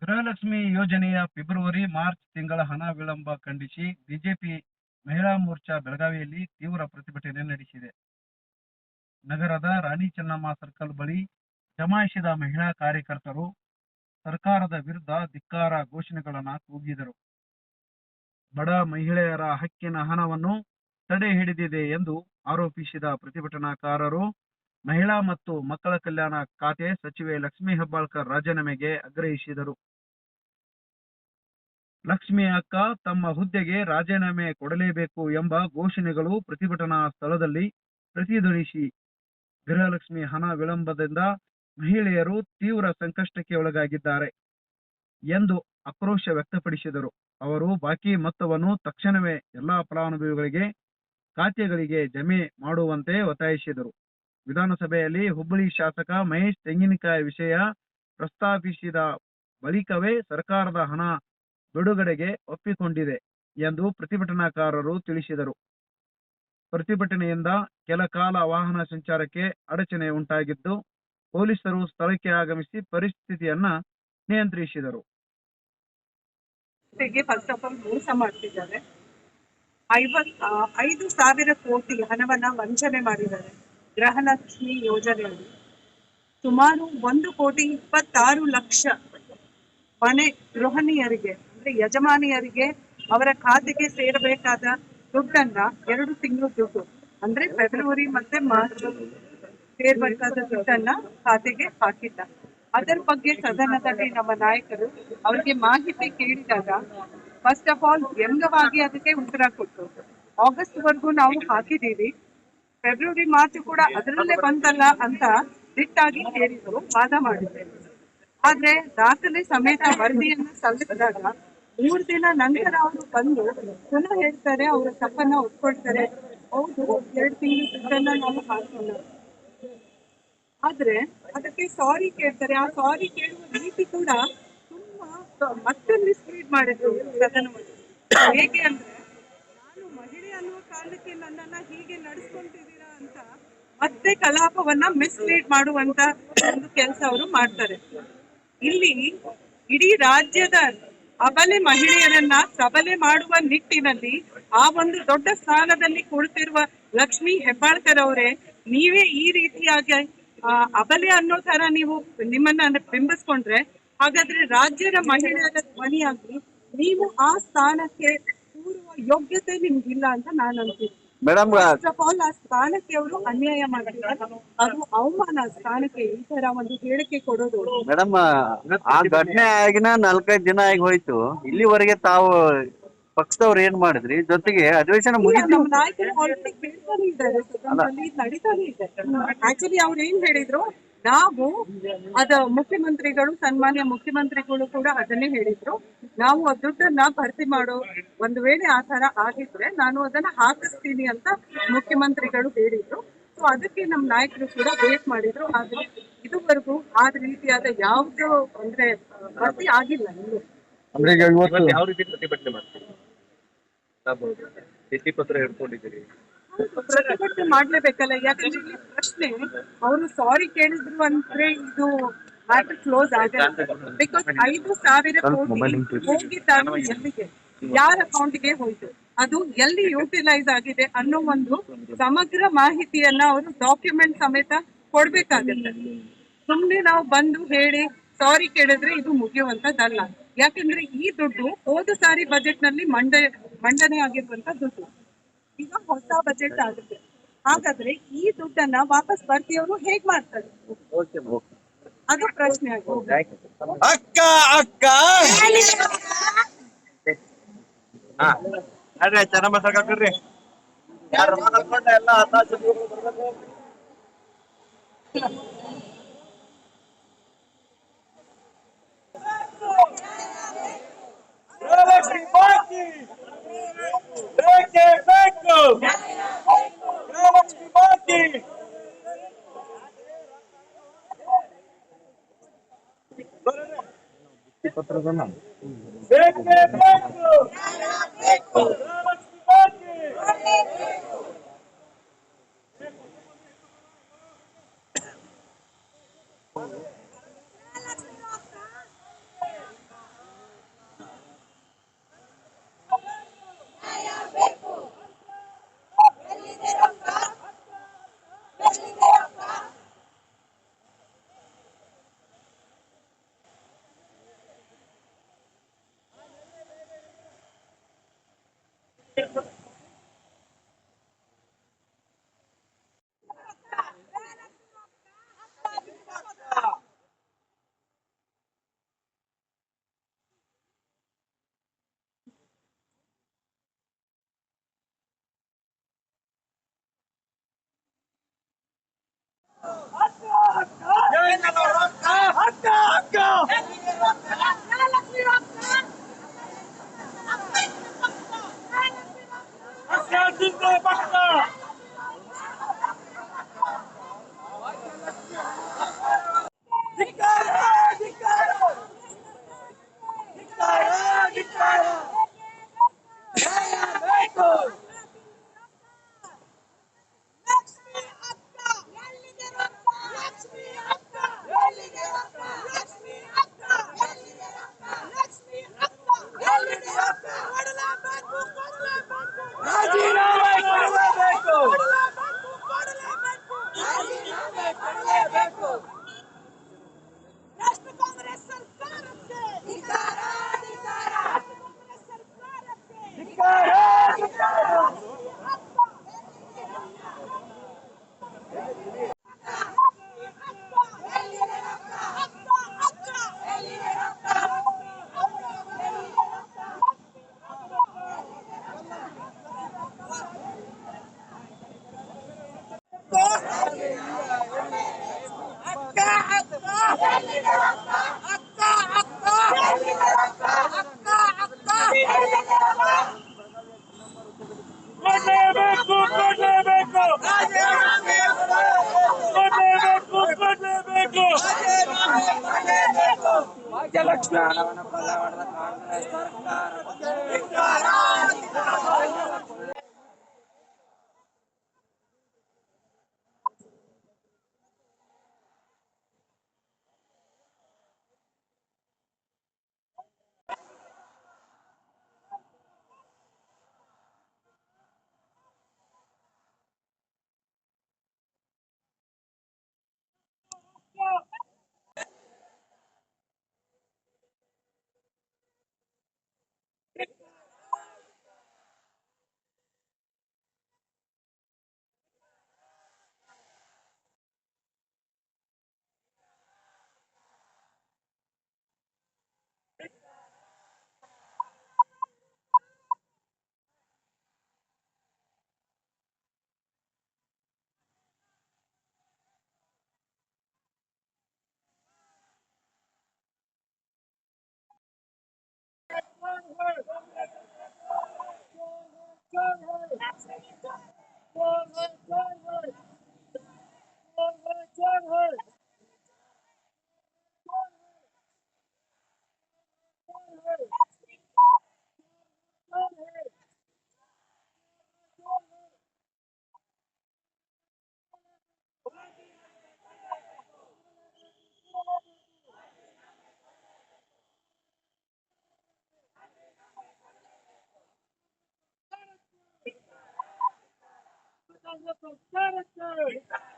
ಗೃಹಲಕ್ಷ್ಮಿ ಯೋಜನೆಯ February March ತಿಂಗಳ ಹಣ ವಿಳಂಬ ಖಂಡಿಸಿ ಬಿಜೆಪಿ ಮಹಿಳಾ ಮೋರ್ಚಾ ಬೆಳಗಾವಿಯಲ್ಲಿ ತೀವ್ರ ಪ್ರತಿಭಟನೆ ನಡೆಸಿದೆ. ನಗರದ ರಾಣಿ ಚೆನ್ನಮ್ಮ ಸರ್ಕಲ್ ಬಳಿ ಜಮಾಯಿಸಿದ ಮಹಿಳಾ ಕಾರ್ಯಕರ್ತರು ಸರ್ಕಾರದ ವಿರುದ್ಧ ಧಿಕ್ಕಾರ ಘೋಷಣೆಗಳನ್ನು ಕೂಗಿದರು. ಬಡ ಮಹಿಳೆಯರ ಹಕ್ಕಿನ ಹಣವನ್ನು ತಡೆ ಹಿಡಿದಿದೆ ಎಂದು ಆರೋಪಿಸಿದ ಪ್ರತಿಭಟನಾಕಾರರು ಮಹಿಳಾ ಮತ್ತು ಮಕ್ಕಳ ಕಲ್ಯಾಣ ಖಾತೆ ಸಚಿವೆ ಲಕ್ಷ್ಮೀ ಹೆಬ್ಬಾಳ್ಕರ್ ರಾಜೀನಾಮೆಗೆ ಆಗ್ರಹಿಸಿದರು. ಲಕ್ಷ್ಮಿ ಅಕ್ಕ ತಮ್ಮ ಹುದ್ದೆಗೆ ರಾಜೀನಾಮೆ ಕೊಡಲೇಬೇಕು ಎಂಬ ಘೋಷಣೆಗಳು ಪ್ರತಿಭಟನಾ ಸ್ಥಳದಲ್ಲಿ ಪ್ರತಿಧ್ವನಿಸಿ ಗೃಹಲಕ್ಷ್ಮಿ ಹಣ ವಿಳಂಬದಿಂದ ಮಹಿಳೆಯರು ತೀವ್ರ ಸಂಕಷ್ಟಕ್ಕೆ ಒಳಗಾಗಿದ್ದಾರೆ ಎಂದು ಆಕ್ರೋಶ ವ್ಯಕ್ತಪಡಿಸಿದರು. ಅವರು ಬಾಕಿ ಮೊತ್ತವನ್ನು ತಕ್ಷಣವೇ ಎಲ್ಲಾ ಫಲಾನುಭವಿಗಳಿಗೆ ಖಾತೆಗಳಿಗೆ ಜಮೆ ಮಾಡುವಂತೆ ಒತ್ತಾಯಿಸಿದರು. ವಿಧಾನಸಭೆಯಲ್ಲಿ ಹುಬ್ಬಳ್ಳಿ ಶಾಸಕ ಮಹೇಶ್ ತೆಂಗಿನಕಾಯಿ ವಿಷಯ ಪ್ರಸ್ತಾಪಿಸಿದ ಬಳಿಕವೇ ಸರ್ಕಾರದ ಹಣ ಬಿಡುಗಡೆಗೆ ಒಪ್ಪಿಕೊಂಡಿದೆ ಎಂದು ಪ್ರತಿಭಟನಾಕಾರರು ತಿಳಿಸಿದರು. ಪ್ರತಿಭಟನೆಯಿಂದ ಕೆಲ ಕಾಲ ವಾಹನ ಸಂಚಾರಕ್ಕೆ ಅಡಚಣೆ ಉಂಟಾಗಿದ್ದು, ಪೊಲೀಸರು ಸ್ಥಳಕ್ಕೆ ಆಗಮಿಸಿ ಪರಿಸ್ಥಿತಿಯನ್ನ ನಿಯಂತ್ರಿಸಿದರು. ಫಸ್ಟ್ ಆಫ್ ಆಲ್ ಮೋಸ ಮಾಡ್ತಿದ್ದಾರೆ. 5,000 ಕೋಟಿ ಹಣವನ್ನ ವಂಚನೆ ಮಾಡಿದ್ದಾರೆ. ಗೃಹಲಕ್ಷ್ಮಿ ಯೋಜನೆಯಲ್ಲಿ ಸುಮಾರು 1,26,00,000 ಮನೆ ಗೃಹಿಣಿಯರಿಗೆ ಅಂದ್ರೆ ಯಜಮಾನಿಯರಿಗೆ ಅವರ ಖಾತೆಗೆ ಸೇರಬೇಕಾದ ದುಡ್ಡನ್ನ 2 ತಿಂಗಳು ದುಡ್ಡು ಅಂದ್ರೆ ಫೆಬ್ರವರಿ ಮತ್ತೆ ಮಾರ್ಚ್ ಸೇರ್ಬೇಕಾದ ದುಡ್ಡನ್ನ ಖಾತೆಗೆ ಹಾಕಿಲ್ಲ. ಅದರ ಬಗ್ಗೆ ಸದನದಲ್ಲಿ ನಮ್ಮ ನಾಯಕರು ಅವರಿಗೆ ಮಾಹಿತಿ ಕೇಳಿದಾಗ ಫಸ್ಟ್ ಆಫ್ ಆಲ್ ವ್ಯಂಗ್ಯವಾಗಿ ಅದಕ್ಕೆ ಉತ್ತರ ಕೊಟ್ಟರು. ಆಗಸ್ಟ್ ವರೆಗೂ ನಾವು ಹಾಕಿದ್ದೀವಿ, ಫೆಬ್ರವರಿ ಮಾರ್ಚ್ ಕೂಡ ಅದರಲ್ಲೇ ಬಂತಲ್ಲ ಅಂತ ದಿಟ್ಟಾಗಿ ಹೇಳಿದ್ರು, ವಾದ ಮಾಡಿದ್ದೇವೆ. ಆದ್ರೆ ದಾಖಲೆ ಸಮೇತ ವರದಿಯನ್ನು ಸಲ್ಲಿಸಿದಾಗ 3 ದಿನ ನಂತರ ಅವರು ಬಂದು ಪುನಃ ಹೇಳ್ತಾರೆ, ಅವರ ತಪ್ಪನ್ನ ಒಪ್ಕೊಳ್ತಾರೆ. ಹೌದು, 2 ತಿಂಗಳು ದುಡ್ಡನ್ನ ನಾವು ಹಾಕಿಲ್ಲ. ಆದ್ರೆ ಅದಕ್ಕೆ ಸಾರಿ ಕೇಳ್ತಾರೆ. ಆ ಸಾರಿ ಕೇಳುವ ರೀತಿ ಕೂಡ ತುಂಬಾ ಮತ್ತೆ ಮಿಸ್ಲೀಡ್ ಮಾಡಿದ್ರು ಸದನವನ್ನು. ಹೇಗೆ ಅಂದ್ರೆ, ನಾನು ಮಹಿಳೆ ಅನ್ನುವ ಕಾರಣಕ್ಕೆ ನನ್ನನ್ನ ಹೀಗೆ ನಡೆಸ್ಕೊಂತಿದ್ದೀರಾ ಅಂತ ಮತ್ತೆ ಕಲಾಪವನ್ನ ಮಿಸ್ಲೀಡ್ ಮಾಡುವಂತ ಒಂದು ಕೆಲಸ ಅವರು ಮಾಡ್ತಾರೆ. ಇಲ್ಲಿ ಇಡೀ ರಾಜ್ಯದ ಅಬಲೆ ಮಹಿಳೆಯರನ್ನ ಸಬಲೆ ಮಾಡುವ ನಿಟ್ಟಿನಲ್ಲಿ ಆ ಒಂದು ದೊಡ್ಡ ಸ್ಥಾನದಲ್ಲಿ ಕುಳಿತಿರುವ ಲಕ್ಷ್ಮೀ ಹೆಬ್ಬಾಳ್ಕರ್ ಅವರೇ, ನೀವೇ ಈ ರೀತಿಯಾಗಿ ಅಬಲೆ ಅನ್ನೋ ತರ ನೀವು ನಿಮ್ಮನ್ನ ಬಿಂಬಿಸ್ಕೊಂಡ್ರೆ ಹಾಗಾದ್ರೆ ರಾಜ್ಯದ ಮಹಿಳೆಯರ ಧ್ವನಿಯಾಗಿ ನೀವು ಆ ಸ್ಥಾನಕ್ಕೆ ಕೂರುವ ಯೋಗ್ಯತೆ ನಿಮ್ಗಿಲ್ಲ ಅಂತ ನಾನು ಅಂತೀನಿ. ಫಸ್ಟ್ ಆಫ್ ಆಲ್ ಆ ಸ್ಥಾನಕ್ಕೆ ಅವರು ಅನ್ಯಾಯ ಮಾಡಿದ್ದಾರೆ. ಅದು ಅವಮಾನ ಸ್ಥಾನಕ್ಕೆ ಈ ತರ ಒಂದು ಹೇಳಿಕೆ ಕೊಡೋದು. ಮೇಡಮ್, ಆ ಘಟನೆ ಆಗಿನ 4-5 ದಿನ ಆಗಿ ಹೋಯ್ತು. ಇಲ್ಲಿವರೆಗೆ ತಾವು ಪಕ್ಷದವ್ರು ಏನ್ ಮಾಡಿದ್ರಿ? ಜೊತೆಗೆ ಅಧಿವೇಶನ ಮುಗಿತು. ನಮ್ಮ ನಾಯಕರು ಆಲ್ರೆಡಿ ಕೇಳ್ತಾನೆ ಇದ್ದಾರೆ, ನಡೀತಾನೆ ಇದೆ. ಆಕ್ಚುಲಿ ಅವ್ರು ಏನ್ ಹೇಳಿದ್ರು, ನಾವು ಮುಖ್ಯಮಂತ್ರಿಗಳು, ಸನ್ಮಾನ್ಯ ಮುಖ್ಯಮಂತ್ರಿಗಳು ಕೂಡ ಅದನ್ನೇ ಹೇಳಿದ್ರು, ನಾವು ಆ ದುಡ್ಡನ್ನ ಭರ್ತಿ ಮಾಡೋ ಒಂದು ವೇಳೆ ಆ ತರ ಆಗಿದ್ರೆ ನಾನು ಅದನ್ನ ಹಾಕಿಸ್ತೀನಿ ಅಂತ ಮುಖ್ಯಮಂತ್ರಿಗಳು ಹೇಳಿದ್ರು. ಸೊ ಅದಕ್ಕೆ ನಮ್ಮ ನಾಯಕರು ಕೂಡ ವೇಟ್ ಮಾಡಿದ್ರು. ಆದ್ರೆ ಇದುವರೆಗೂ ಆ ರೀತಿಯಾದ ಯಾವ್ದು ಅಂದ್ರೆ ಭರ್ತಿ ಆಗಿಲ್ಲ. ಯಾವ ರೀತಿ ಪ್ರತಿಭಟನೆ ಮಾಡ್ತೀವಿ? ಪತ್ರ ಹಿಡ್ಕೊಂಡಿದ್ದೀರಿ? ಪ್ರತಿಭಟನೆ ಮಾಡ್ಲೇಬೇಕಲ್ಲ, ಯಾಕಂದ್ರೆ ಈ ಪ್ರಶ್ನೆ ಅವರು ಸಾರಿ ಕೇಳಿದ್ರು ಅಂದ್ರೆ ಇದು ಮ್ಯಾಟರ್ ಕ್ಲೋಸ್ ಆಗಲ್ಲ. ಬಿಕಾಸ್ 5,000 ಕೋಟಿ ಹೋಗಿದ್ದಾನು ಎಲ್ಲಿಗೆ, ಯಾರ ಅಕೌಂಟ್ಗೆ ಹೋಯ್ತು, ಅದು ಎಲ್ಲಿ ಯೂಟಿಲೈಸ್ ಆಗಿದೆ ಅನ್ನೋ ಒಂದು ಸಮಗ್ರ ಮಾಹಿತಿಯನ್ನ ಅವರು ಡಾಕ್ಯುಮೆಂಟ್ ಸಮೇತ ಕೊಡ್ಬೇಕಾಗತ್ತೆ. ಸುಮ್ನೆ ನಾವು ಬಂದು ಹೇಳಿ ಸಾರಿ ಕೇಳಿದ್ರೆ ಇದು ಮುಗಿಯುವಂತದ್ದಲ್ಲ. ಯಾಕಂದ್ರೆ ಈ ದುಡ್ಡು ಹೋದ ಸಾರಿ ಬಜೆಟ್ ನಲ್ಲಿ ಮಂಡನೆ ಆಗಿರುವಂತ ದುಡ್ಡು ಈಗ ಹೊಸ ಬಜೆಟ್ ಆಗುತ್ತೆ. ಹಾಗಾದ್ರೆ ಈ ದುಡ್ಡನ್ನ ವಾಪಸ್ ಬರ್ತಿಯವರು ಹೇಗ್ ಮಾಡ್ತಾರೆ? ಅದು ಪ್ರಶ್ನೆ ಆಗಿದೆ. ಅಕ್ಕ ಅಕ್ಕ ಅದೇ ಚೆನ್ನಮ್ಮ ಸಾಕಾಗ್ರಿ ಯಾರು ಎಲ್ಲ ಪತ್ರದ ಭಾಗ್ಯಲಕ್ಷ್ಮಿ ಹಣವನ್ನು ಕೊಳ್ಳೆ ಹೊಡೆದ ಕಾಂಗ್ರೆಸ್ ಸರ್ಕಾರಕ್ಕೆ ಸರ್ಕಾರಕ್ಕೆ